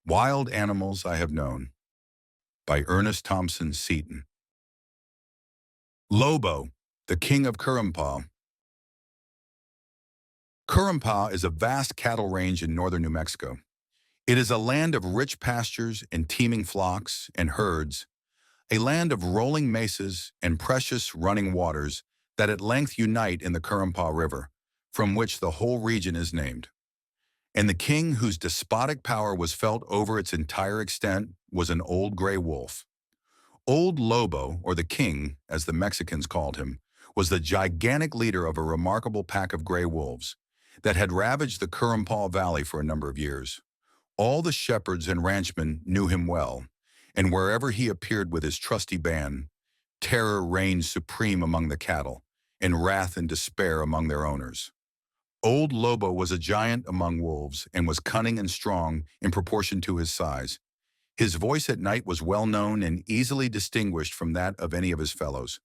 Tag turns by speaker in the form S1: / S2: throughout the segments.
S1: Wild Animals I Have Known by Ernest Thompson Seton. Lobo, the King of Currumpaw. Currumpaw is a vast cattle range in northern New Mexico. It is a land of rich pastures and teeming flocks and herds, a land of rolling mesas and precious running waters that at length unite in the Currumpaw River, from which the whole region is named. And the king whose despotic power was felt over its entire extent was an old gray wolf. Old Lobo, or the king, as the Mexicans called him, was the gigantic leader of a remarkable pack of gray wolves that had ravaged the Currumpaw Valley for a number of years. All the shepherds and ranchmen knew him well, and wherever he appeared with his trusty band, terror reigned supreme among the cattle, and wrath and despair among their owners. Old Lobo was a giant among wolves and was cunning and strong in proportion to his size. His voice at night was well known and easily distinguished from that of any of his fellows.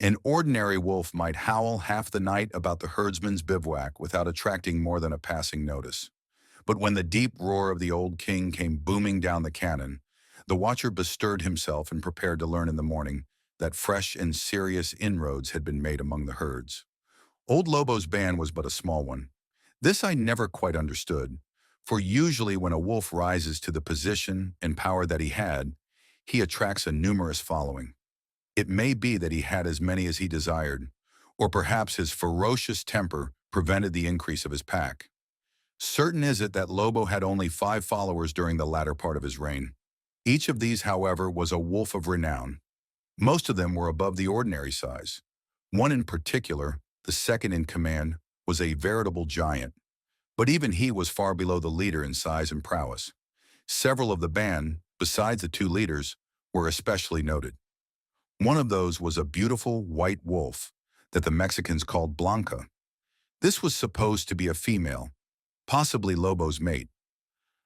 S1: An ordinary wolf might howl half the night about the herdsman's bivouac without attracting more than a passing notice. But when the deep roar of the old king came booming down the cannon, the watcher bestirred himself and prepared to learn in the morning that fresh and serious inroads had been made among the herds. Old Lobo's band was but a small one. This I never quite understood, for usually when a wolf rises to the position and power that he had, he attracts a numerous following. It may be that he had as many as he desired, or perhaps his ferocious temper prevented the increase of his pack. Certain is it that Lobo had only 5 followers during the latter part of his reign. Each of these, however, was a wolf of renown. Most of them were above the ordinary size. One in particular, the second in command, was a veritable giant, but even he was far below the leader in size and prowess. Several of the band, besides the 2 leaders, were especially noted. One of those was a beautiful white wolf that the Mexicans called Blanca. This was supposed to be a female, possibly Lobo's mate.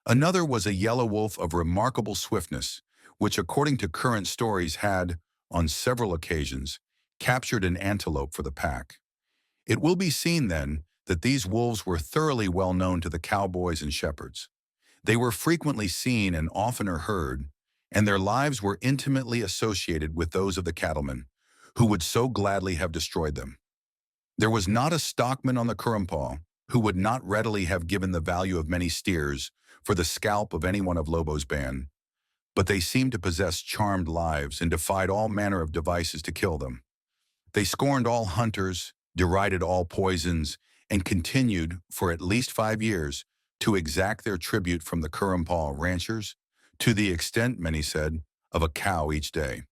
S1: Another was a yellow wolf of remarkable swiftness, which according to current stories had, on several occasions, captured an antelope for the pack. It will be seen, then, that these wolves were thoroughly well known to the cowboys and shepherds. They were frequently seen and oftener heard, and their lives were intimately associated with those of the cattlemen, who would so gladly have destroyed them. There was not a stockman on the Currumpaw who would not readily have given the value of many steers for the scalp of any one of Lobo's band, but they seemed to possess charmed lives and defied all manner of devices to kill them. They scorned all hunters, derided all poisons, and continued, for at least 5 years, to exact their tribute from the Currumpaw ranchers, to the extent, many said, of a cow each day.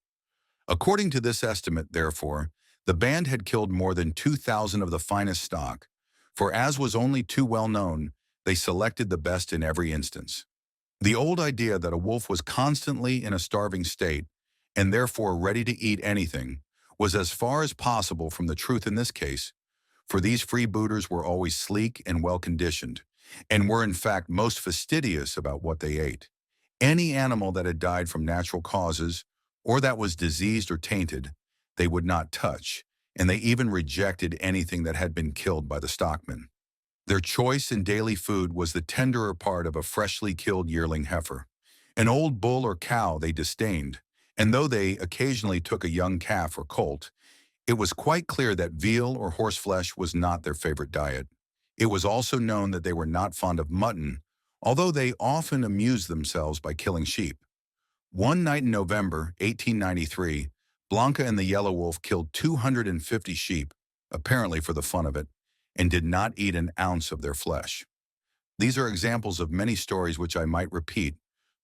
S1: According to this estimate, therefore, the band had killed more than 2,000 of the finest stock, for as was only too well known, they selected the best in every instance. The old idea that a wolf was constantly in a starving state, and therefore ready to eat anything, was as far as possible from the truth in this case, for these freebooters were always sleek and well-conditioned, and were in fact most fastidious about what they ate. Any animal that had died from natural causes, or that was diseased or tainted, they would not touch, and they even rejected anything that had been killed by the stockmen. Their choice and daily food was the tenderer part of a freshly killed yearling heifer. An old bull or cow they disdained, and though they occasionally took a young calf or colt, it was quite clear that veal or horseflesh was not their favorite diet. It was also known that they were not fond of mutton, although they often amused themselves by killing sheep. One night in November 1893, Blanca and the yellow wolf killed 250 sheep, apparently for the fun of it, and did not eat an ounce of their flesh. These are examples of many stories which I might repeat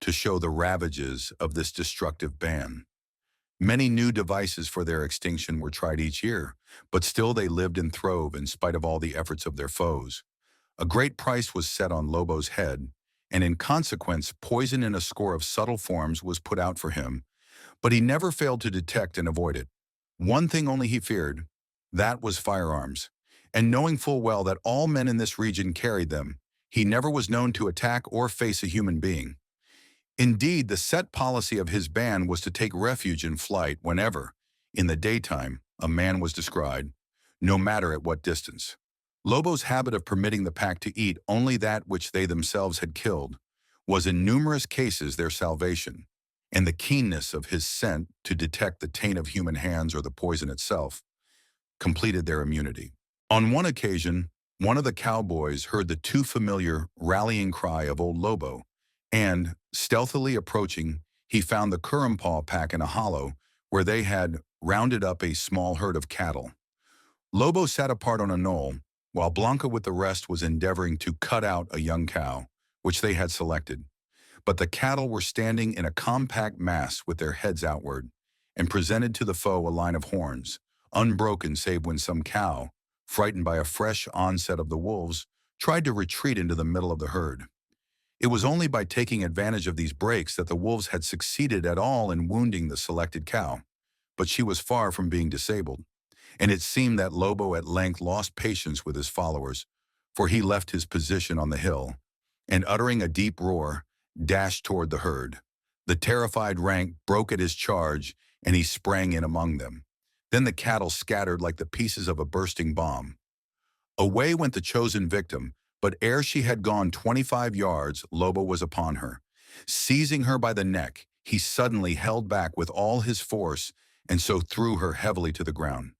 S1: to show the ravages of this destructive band. Many new devices for their extinction were tried each year, but still they lived and throve in spite of all the efforts of their foes. A great price was set on Lobo's head, and in consequence poison in a score of subtle forms was put out for him, but he never failed to detect and avoid it. One thing only he feared, that was firearms, and knowing full well that all men in this region carried them, he never was known to attack or face a human being. Indeed, the set policy of his band was to take refuge in flight whenever, in the daytime, a man was descried, no matter at what distance. Lobo's habit of permitting the pack to eat only that which they themselves had killed was in numerous cases their salvation, and the keenness of his scent to detect the taint of human hands or the poison itself completed their immunity. On one occasion, one of the cowboys heard the too familiar rallying cry of old Lobo, and, stealthily approaching, he found the Currumpaw pack in a hollow where they had rounded up a small herd of cattle. Lobo sat apart on a knoll, while Blanca with the rest was endeavoring to cut out a young cow, which they had selected. But the cattle were standing in a compact mass with their heads outward, and presented to the foe a line of horns, unbroken save when some cow, frightened by a fresh onset of the wolves, tried to retreat into the middle of the herd. It was only by taking advantage of these breaks that the wolves had succeeded at all in wounding the selected cow, but she was far from being disabled, and it seemed that Lobo at length lost patience with his followers, for he left his position on the hill, and uttering a deep roar, dashed toward the herd. The terrified rank broke at his charge, and he sprang in among them. Then the cattle scattered like the pieces of a bursting bomb. Away went the chosen victim, but ere she had gone 25 yards, Lobo was upon her. Seizing her by the neck, he suddenly held back with all his force and so threw her heavily to the ground.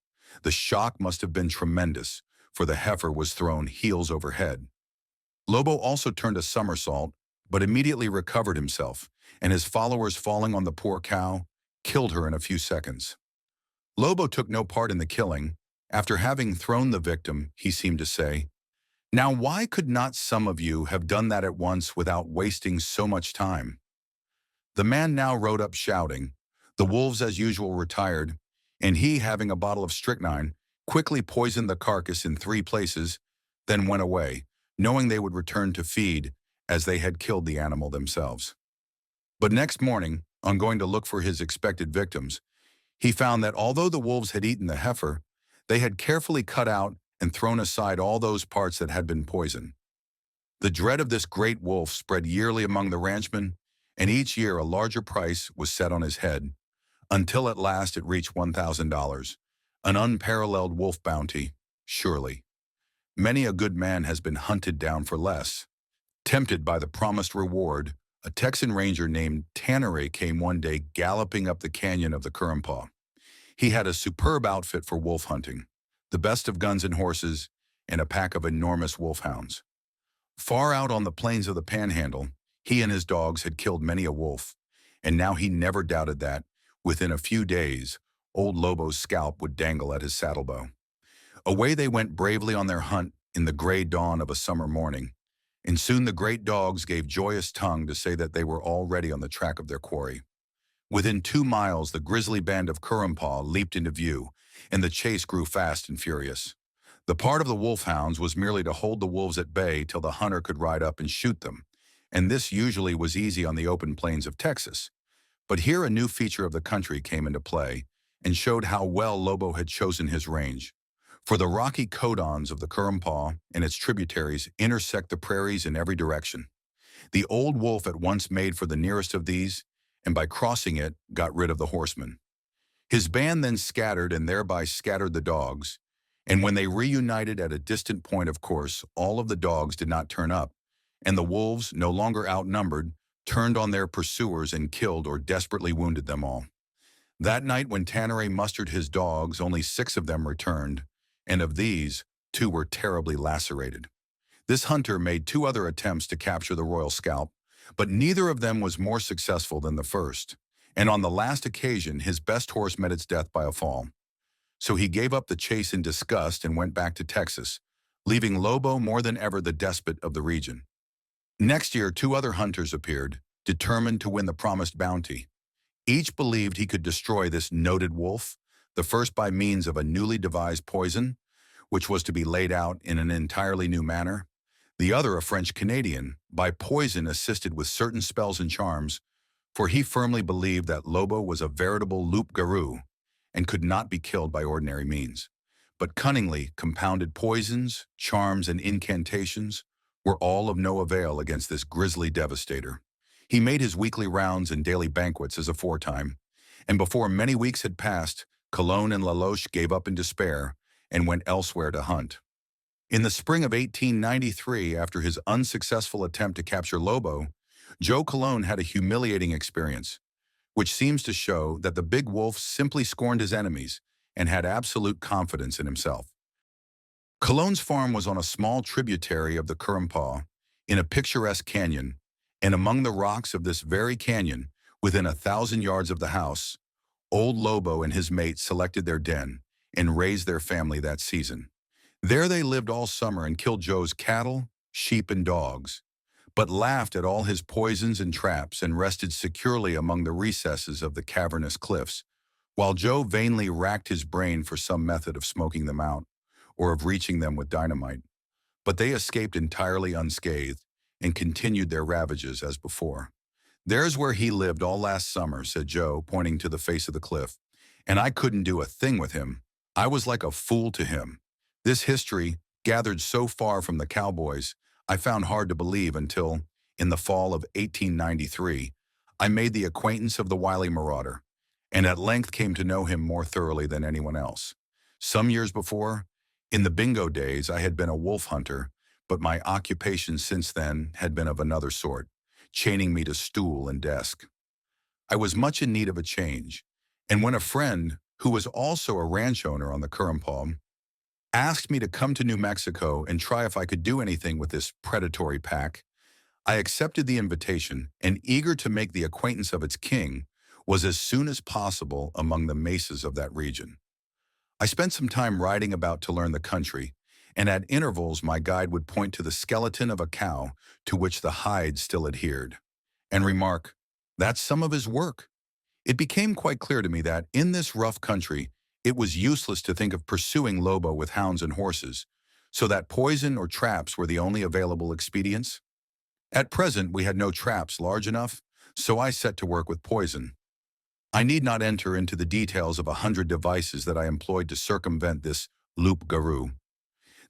S1: The shock must have been tremendous, for the heifer was thrown heels over head. Lobo also turned a somersault, but immediately recovered himself, and his followers falling on the poor cow, killed her in a few seconds. Lobo took no part in the killing. After having thrown the victim, he seemed to say, "Now why could not some of you have done that at once without wasting so much time?" The man now rode up shouting. The wolves as usual retired, and he, having a bottle of strychnine, quickly poisoned the carcass in 3 places, then went away, knowing they would return to feed, as they had killed the animal themselves. But next morning, on going to look for his expected victims, he found that although the wolves had eaten the heifer, they had carefully cut out and thrown aside all those parts that had been poisoned. The dread of this great wolf spread yearly among the ranchmen, and each year a larger price was set on his head, until at last it reached $1,000, an unparalleled wolf bounty, surely. Many a good man has been hunted down for less. Tempted by the promised reward, a Texan ranger named Tanneray came one day galloping up the canyon of the Currumpaw. He had a superb outfit for wolf hunting, the best of guns and horses, and a pack of enormous wolfhounds. Far out on the plains of the Panhandle, he and his dogs had killed many a wolf, and now he never doubted that, within a few days, old Lobo's scalp would dangle at his saddlebow. Away they went bravely on their hunt in the gray dawn of a summer morning, and soon the great dogs gave joyous tongue to say that they were already on the track of their quarry. Within 2 miles, the grisly band of Currumpaw leaped into view, and the chase grew fast and furious. The part of the wolfhounds was merely to hold the wolves at bay till the hunter could ride up and shoot them, and this usually was easy on the open plains of Texas. But here a new feature of the country came into play and showed how well Lobo had chosen his range. For the rocky codons of the Currumpaw and its tributaries intersect the prairies in every direction. The old wolf at once made for the nearest of these, and by crossing it, got rid of the horsemen. His band then scattered and thereby scattered the dogs, and when they reunited at a distant point, of course, all of the dogs did not turn up, and the wolves, no longer outnumbered, turned on their pursuers and killed or desperately wounded them all. That night when Tanneray mustered his dogs, only 6 of them returned, and of these, 2 were terribly lacerated. This hunter made 2 other attempts to capture the royal scalp, but neither of them was more successful than the first, and on the last occasion his best horse met its death by a fall. So he gave up the chase in disgust and went back to Texas, leaving Lobo more than ever the despot of the region. Next year 2 other hunters appeared, determined to win the promised bounty. Each believed he could destroy this noted wolf, the first by means of a newly devised poison, which was to be laid out in an entirely new manner, the other a French-Canadian, by poison assisted with certain spells and charms, for he firmly believed that Lobo was a veritable loup-garou and could not be killed by ordinary means, but cunningly compounded poisons, charms, and incantations were all of no avail against this grisly devastator. He made his weekly rounds and daily banquets as aforetime, and before many weeks had passed, Cologne and Laloche gave up in despair and went elsewhere to hunt. In the spring of 1893, after his unsuccessful attempt to capture Lobo, Joe Cologne had a humiliating experience, which seems to show that the big wolf simply scorned his enemies and had absolute confidence in himself. Cologne's farm was on a small tributary of the Currumpaw, in a picturesque canyon, and among the rocks of this very canyon, within 1,000 yards of the house, old Lobo and his mate selected their den and raised their family that season. There they lived all summer and killed Joe's cattle, sheep, and dogs, but laughed at all his poisons and traps and rested securely among the recesses of the cavernous cliffs, while Joe vainly racked his brain for some method of smoking them out or of reaching them with dynamite. But they escaped entirely unscathed and continued their ravages as before. "There's where he lived all last summer," said Joe, pointing to the face of the cliff, "and I couldn't do a thing with him. I was like a fool to him." This history, gathered so far from the cowboys, I found hard to believe until, in the fall of 1893, I made the acquaintance of the wily marauder, and at length came to know him more thoroughly than anyone else. Some years before, in the bingo days, I had been a wolf hunter, but my occupation since then had been of another sort, chaining me to stool and desk. I was much in need of a change, and when a friend, who was also a ranch owner on the Currumpaw, asked me to come to New Mexico and try if I could do anything with this predatory pack, I accepted the invitation and, eager to make the acquaintance of its king, was as soon as possible among the mesas of that region. I spent some time riding about to learn the country, and at intervals my guide would point to the skeleton of a cow to which the hide still adhered, and remark, "That's some of his work." It became quite clear to me that, in this rough country, it was useless to think of pursuing Lobo with hounds and horses, so that poison or traps were the only available expedients. At present we had no traps large enough, so I set to work with poison. I need not enter into the details of 100 devices that I employed to circumvent this loup-garou.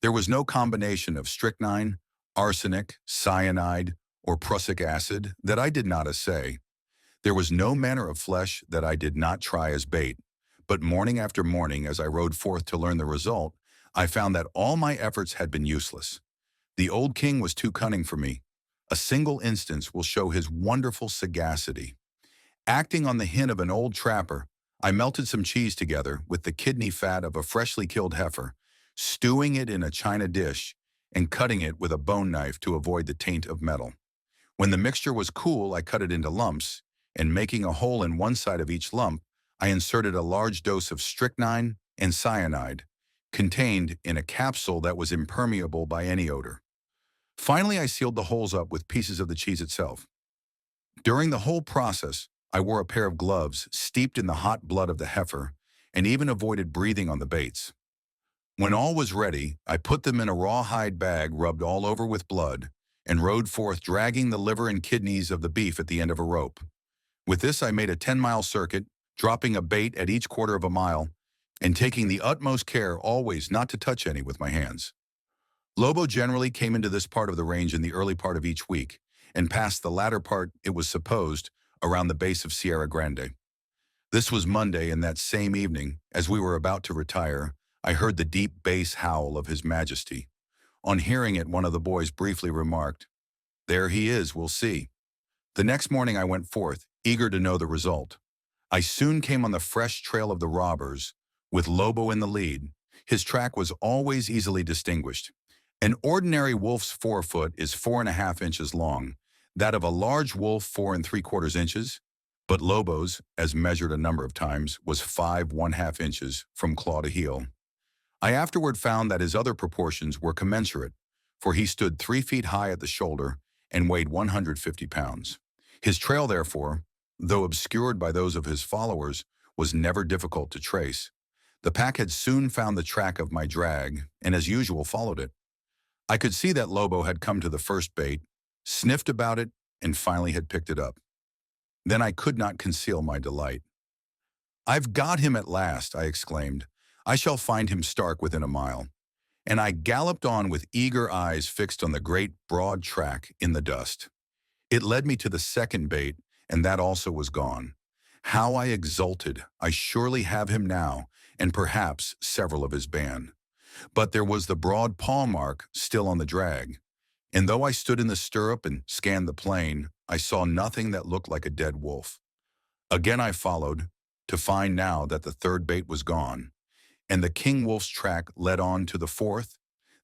S1: There was no combination of strychnine, arsenic, cyanide, or prussic acid that I did not essay. There was no manner of flesh that I did not try as bait, but morning after morning, as I rode forth to learn the result, I found that all my efforts had been useless. The old king was too cunning for me. A single instance will show his wonderful sagacity. Acting on the hint of an old trapper, I melted some cheese together with the kidney fat of a freshly killed heifer, stewing it in a china dish, and cutting it with a bone knife to avoid the taint of metal. When the mixture was cool, I cut it into lumps, and making a hole in one side of each lump, I inserted a large dose of strychnine and cyanide, contained in a capsule that was impermeable by any odor. Finally, I sealed the holes up with pieces of the cheese itself. During the whole process, I wore a pair of gloves steeped in the hot blood of the heifer, and even avoided breathing on the baits. When all was ready, I put them in a rawhide bag rubbed all over with blood, and rode forth dragging the liver and kidneys of the beef at the end of a rope. With this I made a 10-mile circuit, dropping a bait at each quarter of a mile, and taking the utmost care always not to touch any with my hands. Lobo generally came into this part of the range in the early part of each week, and passed the latter part, it was supposed, around the base of Sierra Grande. This was Monday, and that same evening, as we were about to retire, I heard the deep bass howl of His Majesty. On hearing it, one of the boys briefly remarked, "There he is, we'll see." The next morning I went forth, eager to know the result. I soon came on the fresh trail of the robbers, with Lobo in the lead. His track was always easily distinguished. An ordinary wolf's forefoot is 4.5 inches long, that of a large wolf 4 3/4 inches, but Lobo's, as measured a number of times, was 5 1/2 inches from claw to heel. I afterward found that his other proportions were commensurate, for he stood 3 feet high at the shoulder and weighed 150 pounds. His trail, therefore, though obscured by those of his followers, was never difficult to trace. The pack had soon found the track of my drag, and as usual followed it. I could see that Lobo had come to the first bait, sniffed about it, and finally had picked it up. Then I could not conceal my delight. "I've got him at last," I exclaimed. "I shall find him stark within a mile." And I galloped on with eager eyes fixed on the great broad track in the dust. It led me to the second bait, and that also was gone. How I exulted! I surely have him now, and perhaps several of his band. But there was the broad paw mark still on the drag, and though I stood in the stirrup and scanned the plain, I saw nothing that looked like a dead wolf. Again I followed, to find now that the third bait was gone, and the king wolf's track led on to the fourth,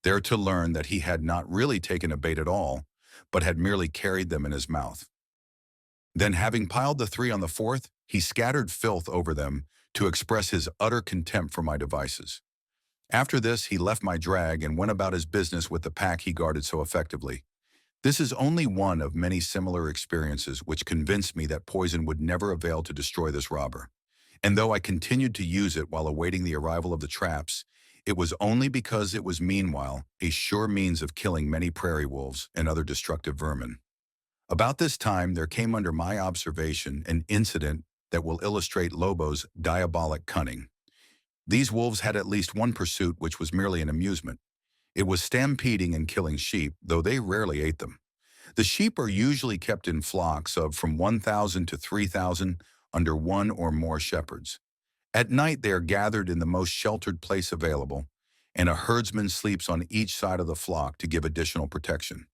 S1: there to learn that he had not really taken a bait at all, but had merely carried them in his mouth. Then, having piled the three on the fourth, he scattered filth over them to express his utter contempt for my devices. After this, he left my drag and went about his business with the pack he guarded so effectively. This is only one of many similar experiences which convinced me that poison would never avail to destroy this robber. And though I continued to use it while awaiting the arrival of the traps, it was only because it was meanwhile a sure means of killing many prairie wolves and other destructive vermin. About this time, there came under my observation an incident that will illustrate Lobo's diabolic cunning. These wolves had at least one pursuit which was merely an amusement. It was stampeding and killing sheep, though they rarely ate them. The sheep are usually kept in flocks of from 1,000 to 3,000 under one or more shepherds. At night they are gathered in the most sheltered place available, and a herdsman sleeps on each side of the flock to give additional protection.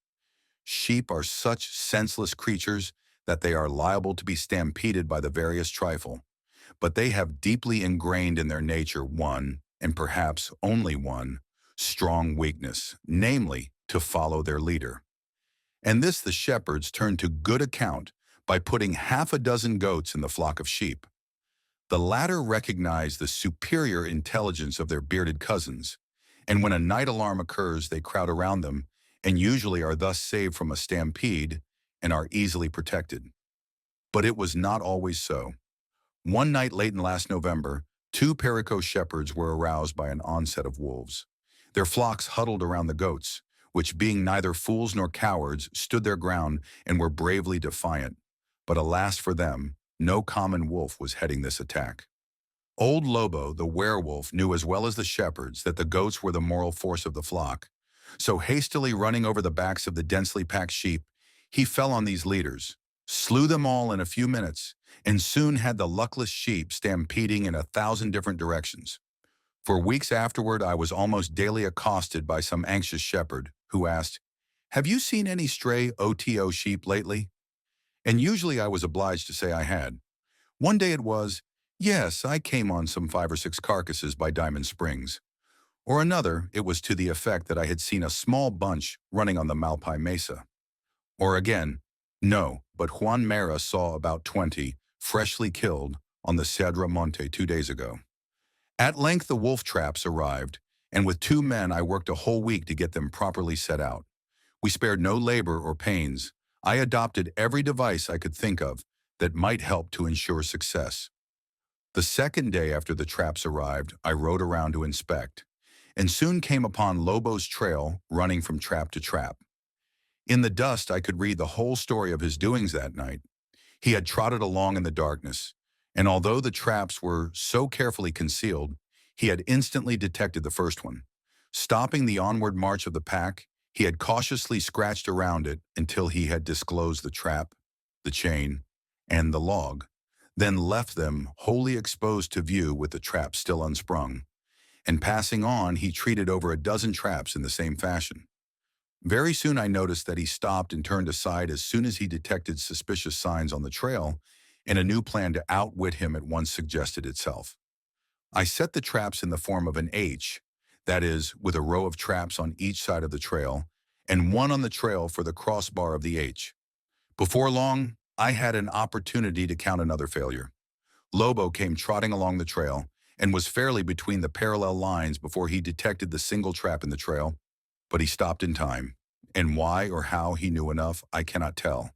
S1: Sheep are such senseless creatures that they are liable to be stampeded by the veriest trifle, but they have deeply ingrained in their nature one, and perhaps only one, strong weakness, namely, to follow their leader. And this the shepherds turn to good account by putting half a dozen goats in the flock of sheep. The latter recognize the superior intelligence of their bearded cousins, and when a night alarm occurs, they crowd around them and usually are thus saved from a stampede and are easily protected. But it was not always so. One night late in last November, two Perico shepherds were aroused by an onset of wolves. Their flocks huddled around the goats, which being neither fools nor cowards, stood their ground and were bravely defiant. But alas for them, no common wolf was heading this attack. Old Lobo, the werewolf, knew as well as the shepherds that the goats were the moral force of the flock. So hastily running over the backs of the densely packed sheep, he fell on these leaders, slew them all in a few minutes, and soon had the luckless sheep stampeding in 1,000 different directions. For weeks afterward, I was almost daily accosted by some anxious shepherd who asked, "Have you seen any stray OTO sheep lately?" And usually I was obliged to say I had. One day it was, "Yes, I came on some 5 or 6 carcasses by Diamond Springs." Or another, it was to the effect that I had seen a small bunch running on the Malpai Mesa. Or again, "No, but Juan Mera saw about 20, freshly killed, on the Cedra Monte 2 days ago." At length the wolf traps arrived, and with 2 men I worked a whole week to get them properly set out. We spared no labor or pains. I adopted every device I could think of that might help to ensure success. The second day after the traps arrived, I rode around to inspect, and soon came upon Lobo's trail running from trap to trap. In the dust I could read the whole story of his doings that night. He had trotted along in the darkness, and although the traps were so carefully concealed, he had instantly detected the first one. Stopping the onward march of the pack, he had cautiously scratched around it until he had disclosed the trap, the chain, and the log, then left them wholly exposed to view with the trap still unsprung. And passing on, he treated over a dozen traps in the same fashion. Very soon I noticed that he stopped and turned aside as soon as he detected suspicious signs on the trail, and a new plan to outwit him at once suggested itself. I set the traps in the form of an H, that is, with a row of traps on each side of the trail, and one on the trail for the crossbar of the H. Before long, I had an opportunity to count another failure. Lobo came trotting along the trail, and was fairly between the parallel lines before he detected the single trap in the trail, but he stopped in time, and why or how he knew enough, I cannot tell.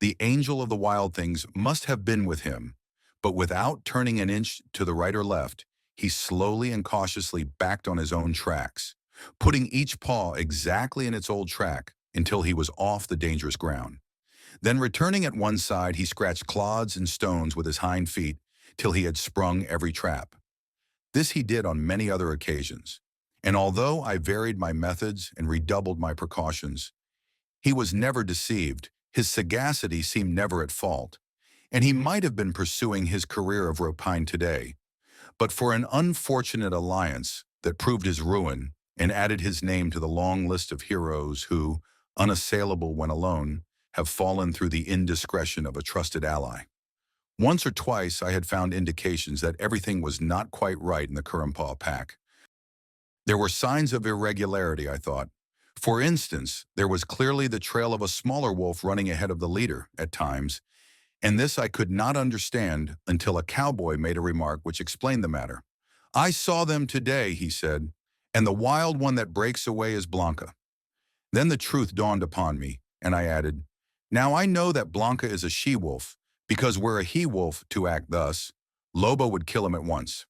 S1: The angel of the wild things must have been with him, but without turning an inch to the right or left, he slowly and cautiously backed on his own tracks, putting each paw exactly in its old track until he was off the dangerous ground. Then returning at one side, he scratched clods and stones with his hind feet till he had sprung every trap. This he did on many other occasions, and although I varied my methods and redoubled my precautions, he was never deceived, his sagacity seemed never at fault, and he might have been pursuing his career of rapine today, but for an unfortunate alliance that proved his ruin and added his name to the long list of heroes who, unassailable when alone, have fallen through the indiscretion of a trusted ally. Once or twice I had found indications that everything was not quite right in the Currumpaw pack. There were signs of irregularity, I thought. For instance, there was clearly the trail of a smaller wolf running ahead of the leader at times, and this I could not understand until a cowboy made a remark which explained the matter. "I saw them today," he said, "and the wild one that breaks away is Blanca." Then the truth dawned upon me, and I added, "Now I know that Blanca is a she-wolf, because were a he-wolf to act thus, Lobo would kill him at once."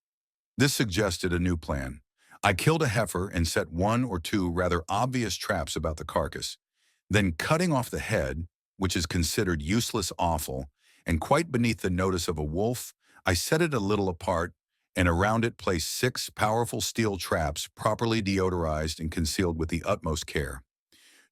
S1: This suggested a new plan. I killed a heifer and set one or two rather obvious traps about the carcass. Then cutting off the head, which is considered useless offal, and quite beneath the notice of a wolf, I set it a little apart, and around it placed 6 powerful steel traps properly deodorized and concealed with the utmost care.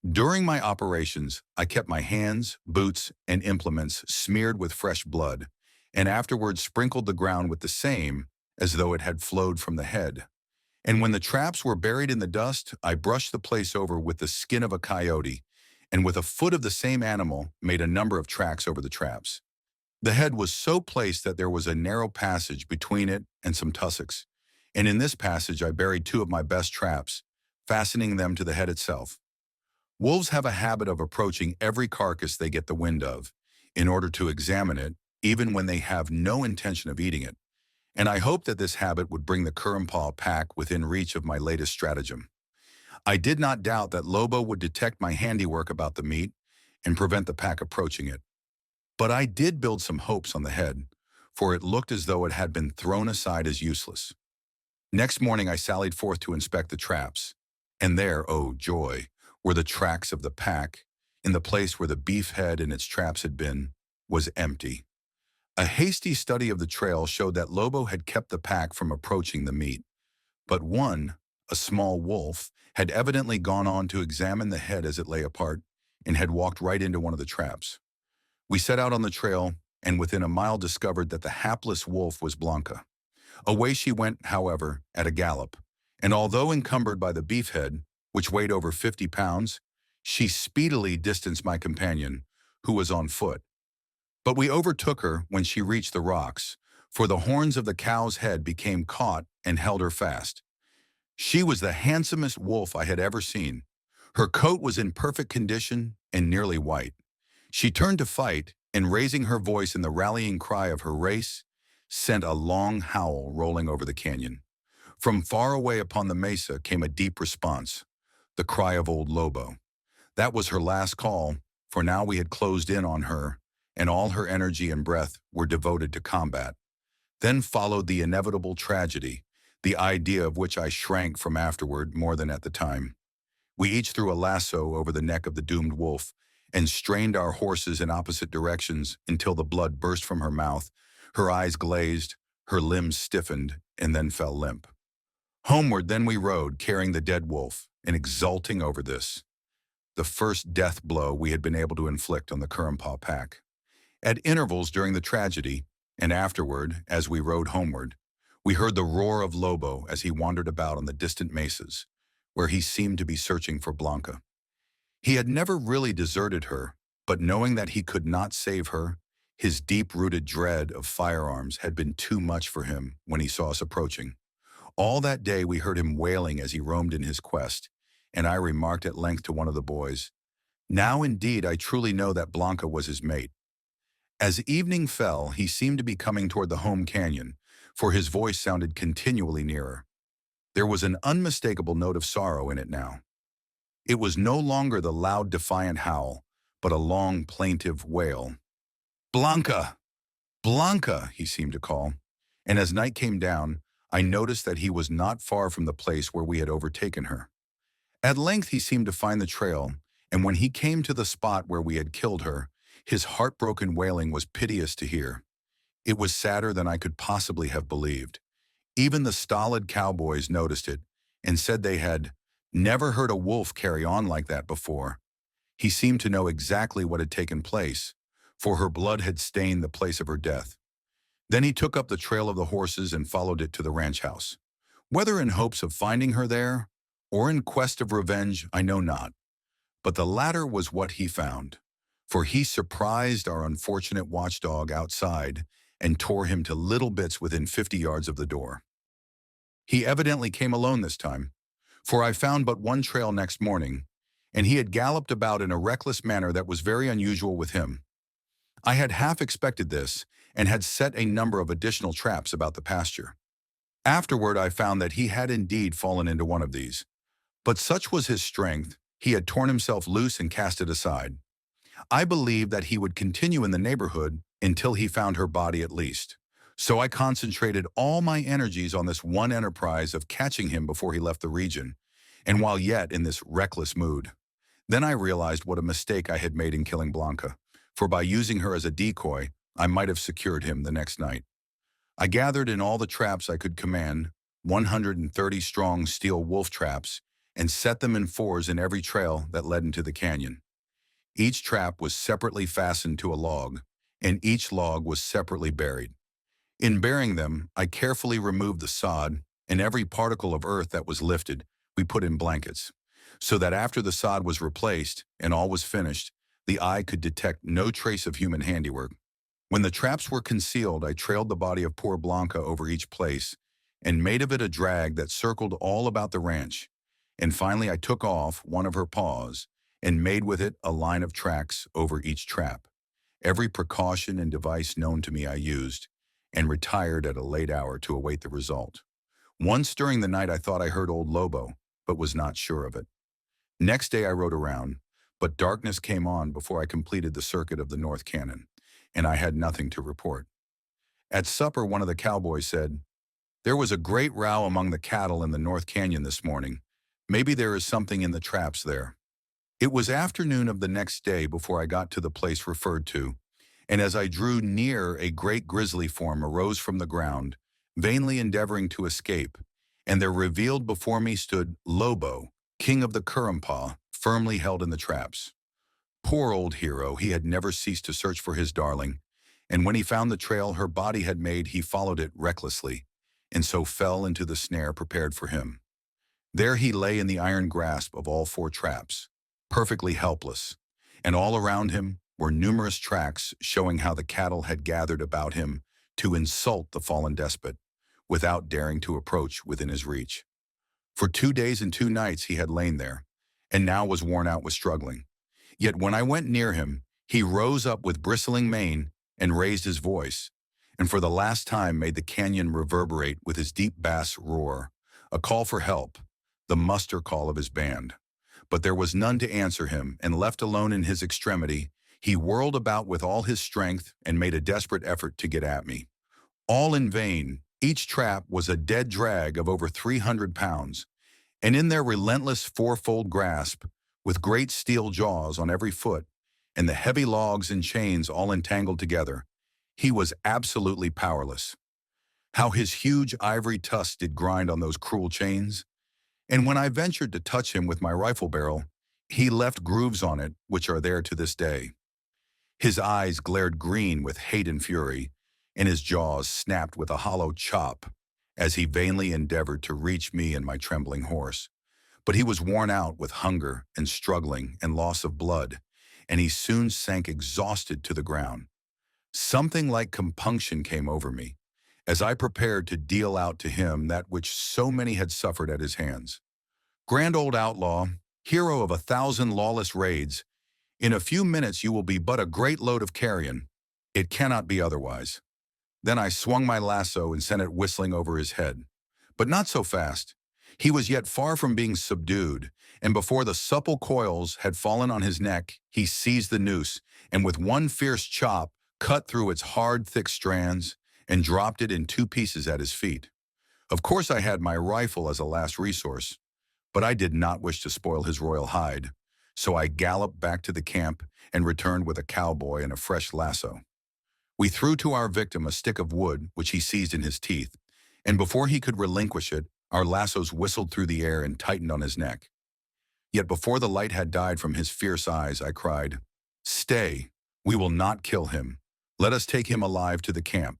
S1: During my operations, I kept my hands, boots, and implements smeared with fresh blood, and afterwards sprinkled the ground with the same, as though it had flowed from the head. And when the traps were buried in the dust, I brushed the place over with the skin of a coyote, and with a foot of the same animal, made a number of tracks over the traps. The head was so placed that there was a narrow passage between it and some tussocks, and in this passage I buried 2 of my best traps, fastening them to the head itself. Wolves have a habit of approaching every carcass they get the wind of, in order to examine it, even when they have no intention of eating it, and I hoped that this habit would bring the Currumpaw pack within reach of my latest stratagem. I did not doubt that Lobo would detect my handiwork about the meat and prevent the pack approaching it. But I did build some hopes on the head, for it looked as though it had been thrown aside as useless. Next morning I sallied forth to inspect the traps, and there, oh joy, were the tracks of the pack, in the place where the beef head and its traps had been, was empty. A hasty study of the trail showed that Lobo had kept the pack from approaching the meat, but one, a small wolf, had evidently gone on to examine the head as it lay apart, and had walked right into one of the traps. We set out on the trail, and within a mile discovered that the hapless wolf was Blanca. Away she went, however, at a gallop, and although encumbered by the beef head, which weighed over 50 pounds, she speedily distanced my companion, who was on foot. But we overtook her when she reached the rocks, for the horns of the cow's head became caught and held her fast. She was the handsomest wolf I had ever seen. Her coat was in perfect condition and nearly white. She turned to fight, and raising her voice in the rallying cry of her race, sent a long howl rolling over the canyon. From far away upon the mesa came a deep response, the cry of old Lobo. That was her last call, for now we had closed in on her, and all her energy and breath were devoted to combat. Then followed the inevitable tragedy, the idea of which I shrank from afterward more than at the time. We each threw a lasso over the neck of the doomed wolf, and strained our horses in opposite directions until the blood burst from her mouth, her eyes glazed, her limbs stiffened, and then fell limp. Homeward then we rode, carrying the dead wolf, and exulting over this, the first death blow we had been able to inflict on the Currumpaw pack. At intervals during the tragedy, and afterward, as we rode homeward, we heard the roar of Lobo as he wandered about on the distant mesas, where he seemed to be searching for Blanca. He had never really deserted her, but knowing that he could not save her, his deep-rooted dread of firearms had been too much for him when he saw us approaching. All that day we heard him wailing as he roamed in his quest, and I remarked at length to one of the boys, "Now indeed I truly know that Blanca was his mate." As evening fell, he seemed to be coming toward the home canyon, for his voice sounded continually nearer. There was an unmistakable note of sorrow in it now. It was no longer the loud, defiant howl, but a long, plaintive wail. "Blanca! Blanca!" he seemed to call, and as night came down, I noticed that he was not far from the place where we had overtaken her. At length he seemed to find the trail, and when he came to the spot where we had killed her, his heartbroken wailing was piteous to hear. It was sadder than I could possibly have believed. Even the stolid cowboys noticed it, and said they had never heard a wolf carry on like that before. He seemed to know exactly what had taken place, for her blood had stained the place of her death. Then he took up the trail of the horses and followed it to the ranch house. Whether in hopes of finding her there, or in quest of revenge, I know not, but the latter was what he found. for he surprised our unfortunate watchdog outside and tore him to little bits within 50 yards of the door. He evidently came alone this time, for I found but one trail next morning, and he had galloped about in a reckless manner that was very unusual with him. I had half expected this and had set a number of additional traps about the pasture. Afterward, I found that he had indeed fallen into one of these, but such was his strength, he had torn himself loose and cast it aside. I believed that he would continue in the neighborhood until he found her body at least. So I concentrated all my energies on this one enterprise of catching him before he left the region, and while yet in this reckless mood. Then I realized what a mistake I had made in killing Blanca, for by using her as a decoy, I might have secured him the next night. I gathered in all the traps I could command, 130 strong steel wolf traps, and set them in fours in every trail that led into the canyon. Each trap was separately fastened to a log, and each log was separately buried. In burying them, I carefully removed the sod, and every particle of earth that was lifted, we put in blankets, so that after the sod was replaced and all was finished, the eye could detect no trace of human handiwork. When the traps were concealed, I trailed the body of poor Blanca over each place and made of it a drag that circled all about the ranch. And finally, I took off one of her paws and made with it a line of tracks over each trap. Every precaution and device known to me I used, and retired at a late hour to await the result. Once during the night I thought I heard old Lobo, but was not sure of it. Next day I rode around, but darkness came on before I completed the circuit of the North Canyon, and I had nothing to report. At supper, one of the cowboys said, "There was a great row among the cattle in the North Canyon this morning. Maybe there is something in the traps there." It was afternoon of the next day before I got to the place referred to, and as I drew near, a great grizzly form arose from the ground, vainly endeavoring to escape, and there revealed before me stood Lobo, King of the Currumpaw, firmly held in the traps. Poor old hero, he had never ceased to search for his darling, and when he found the trail her body had made, he followed it recklessly, and so fell into the snare prepared for him. There he lay in the iron grasp of all four traps, perfectly helpless, and all around him were numerous tracks showing how the cattle had gathered about him to insult the fallen despot, without daring to approach within his reach. For 2 days and 2 nights he had lain there, and now was worn out with struggling. Yet when I went near him, he rose up with bristling mane and raised his voice, and for the last time made the canyon reverberate with his deep bass roar, a call for help, the muster call of his band. But there was none to answer him, and left alone in his extremity, he whirled about with all his strength and made a desperate effort to get at me. All in vain. Each trap was a dead drag of over 300 pounds, and in their relentless fourfold grasp, with great steel jaws on every foot, and the heavy logs and chains all entangled together, he was absolutely powerless. How his huge ivory tusks did grind on those cruel chains! And when I ventured to touch him with my rifle barrel, he left grooves on it which are there to this day. His eyes glared green with hate and fury, and his jaws snapped with a hollow chop as he vainly endeavored to reach me and my trembling horse. But he was worn out with hunger and struggling and loss of blood, and he soon sank exhausted to the ground. Something like compunction came over me as I prepared to deal out to him that which so many had suffered at his hands. Grand old outlaw, hero of 1,000 lawless raids, in a few minutes you will be but a great load of carrion. It cannot be otherwise. Then I swung my lasso and sent it whistling over his head. But not so fast. He was yet far from being subdued, and before the supple coils had fallen on his neck, he seized the noose, and with one fierce chop, cut through its hard, thick strands, and dropped it in 2 pieces at his feet. Of course I had my rifle as a last resource, but I did not wish to spoil his royal hide, so I galloped back to the camp and returned with a cowboy and a fresh lasso. We threw to our victim a stick of wood, which he seized in his teeth, and before he could relinquish it, our lassos whistled through the air and tightened on his neck. Yet before the light had died from his fierce eyes, I cried, "Stay, we will not kill him. Let us take him alive to the camp."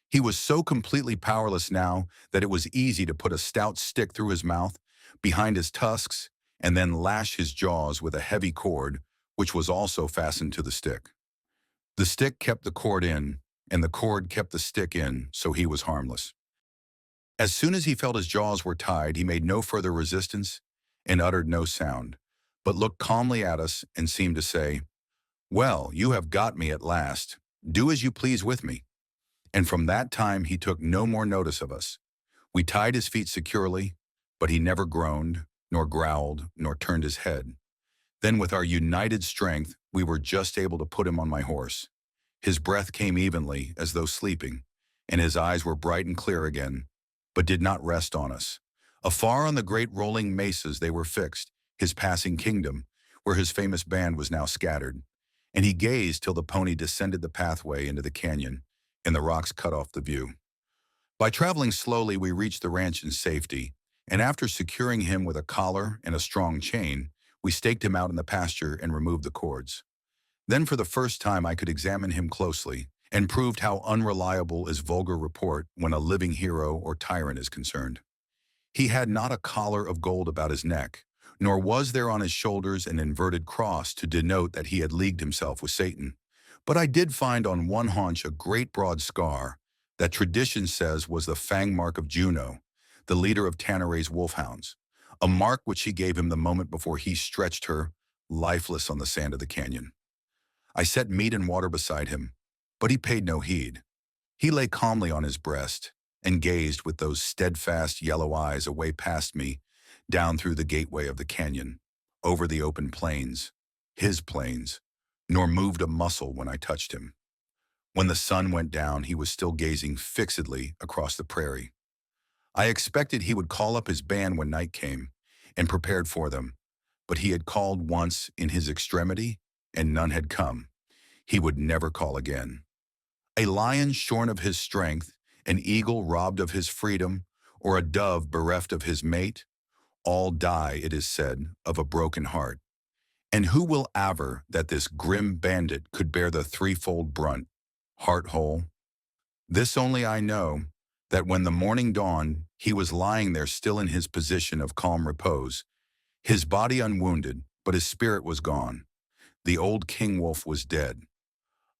S1: He was so completely powerless now that it was easy to put a stout stick through his mouth, behind his tusks, and then lash his jaws with a heavy cord, which was also fastened to the stick. The stick kept the cord in, and the cord kept the stick in, so he was harmless. As soon as he felt his jaws were tied, he made no further resistance and uttered no sound, but looked calmly at us and seemed to say, "Well, you have got me at last. Do as you please with me." And from that time he took no more notice of us. We tied his feet securely, but he never groaned, nor growled, nor turned his head. Then with our united strength, we were just able to put him on my horse. His breath came evenly, as though sleeping, and his eyes were bright and clear again, but did not rest on us. Afar on the great rolling mesas they were fixed, his passing kingdom, where his famous band was now scattered. And he gazed till the pony descended the pathway into the canyon, and the rocks cut off the view. By traveling slowly, we reached the ranch in safety, and after securing him with a collar and a strong chain, we staked him out in the pasture and removed the cords. Then for the first time I could examine him closely, and proved how unreliable is vulgar report when a living hero or tyrant is concerned. He had not a collar of gold about his neck, nor was there on his shoulders an inverted cross to denote that he had leagued himself with Satan. But I did find on one haunch a great broad scar that tradition says was the fang mark of Juno, the leader of Tanneray's wolfhounds, a mark which she gave him the moment before he stretched her lifeless on the sand of the canyon. I set meat and water beside him, but he paid no heed. He lay calmly on his breast and gazed with those steadfast yellow eyes away past me, down through the gateway of the canyon, over the open plains, his plains, nor moved a muscle when I touched him. When the sun went down, he was still gazing fixedly across the prairie. I expected he would call up his band when night came, and prepared for them, but he had called once in his extremity, and none had come. He would never call again. A lion shorn of his strength, an eagle robbed of his freedom, or a dove bereft of his mate, all die, it is said, of a broken heart. And who will aver that this grim bandit could bear the threefold brunt, heart whole? This only I know, that when the morning dawned, he was lying there still in his position of calm repose, his body unwounded, but his spirit was gone. The old king wolf was dead.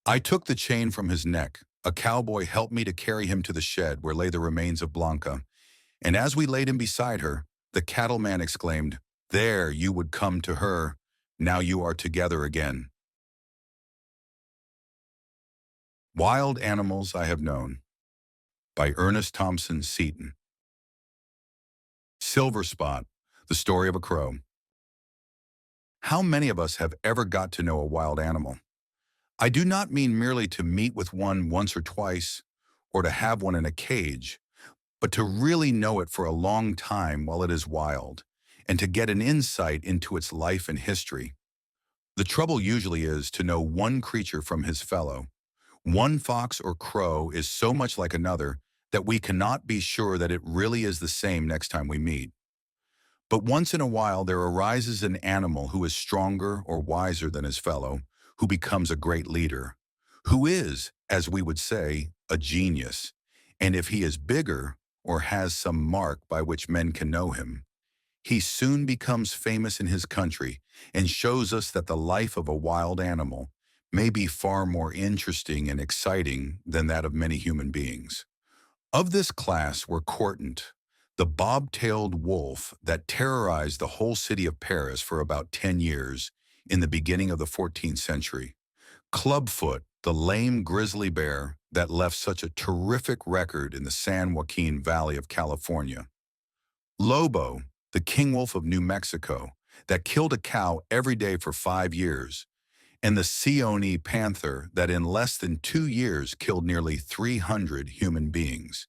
S1: I took the chain from his neck. A cowboy helped me to carry him to the shed where lay the remains of Blanca, and as we laid him beside her, the cattleman exclaimed, "There you would come to her, now you are together again." Wild Animals I Have Known by Ernest Thompson Seton. Silverspot, the story of a crow. How many of us have ever got to know a wild animal? I do not mean merely to meet with one once or twice, or to have one in a cage, but to really know it for a long time while it is wild, and to get an insight into its life and history. The trouble usually is to know one creature from his fellow. One fox or crow is so much like another that we cannot be sure that it really is the same next time we meet. But once in a while there arises an animal who is stronger or wiser than his fellow, who becomes a great leader, who is, as we would say, a genius, and if he is bigger or has some mark by which men can know him, he soon becomes famous in his country and shows us that the life of a wild animal may be far more interesting and exciting than that of many human beings. Of this class were Courtant, the bob-tailed wolf that terrorized the whole city of Paris for about 10 years in the beginning of the 14th century; Clubfoot, the lame grizzly bear that left such a terrific record in the San Joaquin Valley of California; Lobo, the king wolf of New Mexico that killed a cow every day for 5 years; and the Sione panther that in less than 2 years killed nearly 300 human beings.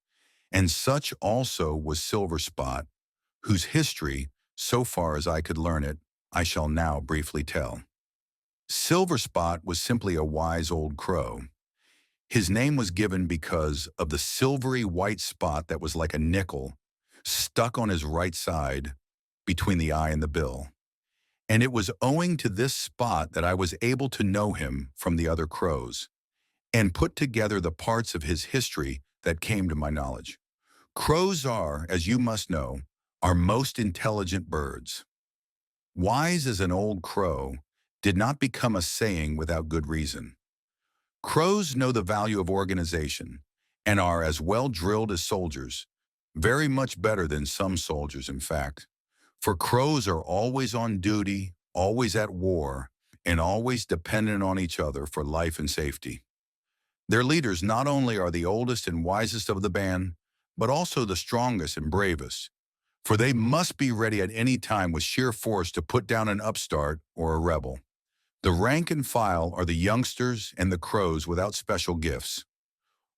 S1: And such also was Silverspot, whose history, so far as I could learn it, I shall now briefly tell. Silverspot was simply a wise old crow. His name was given because of the silvery white spot that was like a nickel stuck on his right side between the eye and the bill. And it was owing to this spot that I was able to know him from the other crows, and put together the parts of his history that came to my knowledge. Crows are, as you must know, our most intelligent birds. Wise as an old crow, did not become a saying without good reason. Crows know the value of organization and are as well drilled as soldiers, very much better than some soldiers, in fact. For crows are always on duty, always at war, and always dependent on each other for life and safety. Their leaders not only are the oldest and wisest of the band, but also the strongest and bravest, for they must be ready at any time with sheer force to put down an upstart or a rebel. The rank and file are the youngsters and the crows without special gifts.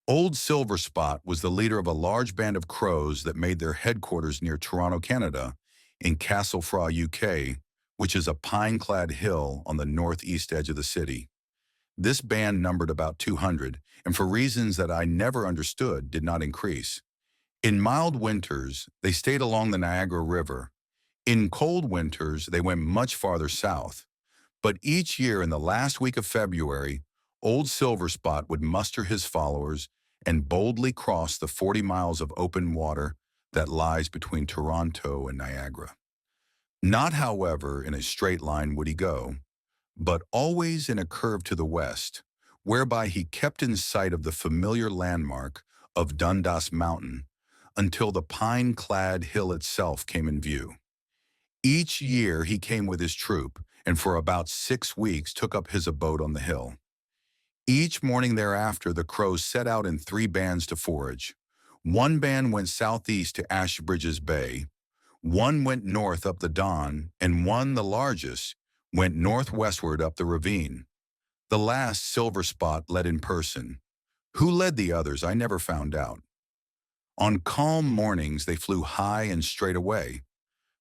S1: Old Silverspot was the leader of a large band of crows that made their headquarters near Toronto, Canada, in Castlefraw, UK, which is a pine-clad hill on the northeast edge of the city. This band numbered about 200, and for reasons that I never understood, did not increase. In mild winters, they stayed along the Niagara River. In cold winters, they went much farther south. But each year in the last week of February, old Silverspot would muster his followers and boldly cross the 40 miles of open water that lies between Toronto and Niagara. Not, however, in a straight line would he go, but always in a curve to the west, whereby he kept in sight of the familiar landmark of Dundas Mountain until the pine-clad hill itself came in view. Each year he came with his troop, and for about 6 weeks took up his abode on the hill. Each morning thereafter the crows set out in 3 bands to forage. One band went southeast to Ashbridges Bay, one went north up the Don, and one, the largest, went northwestward up the ravine. The last Silverspot led in person. Who led the others I never found out. On calm mornings they flew high and straight away,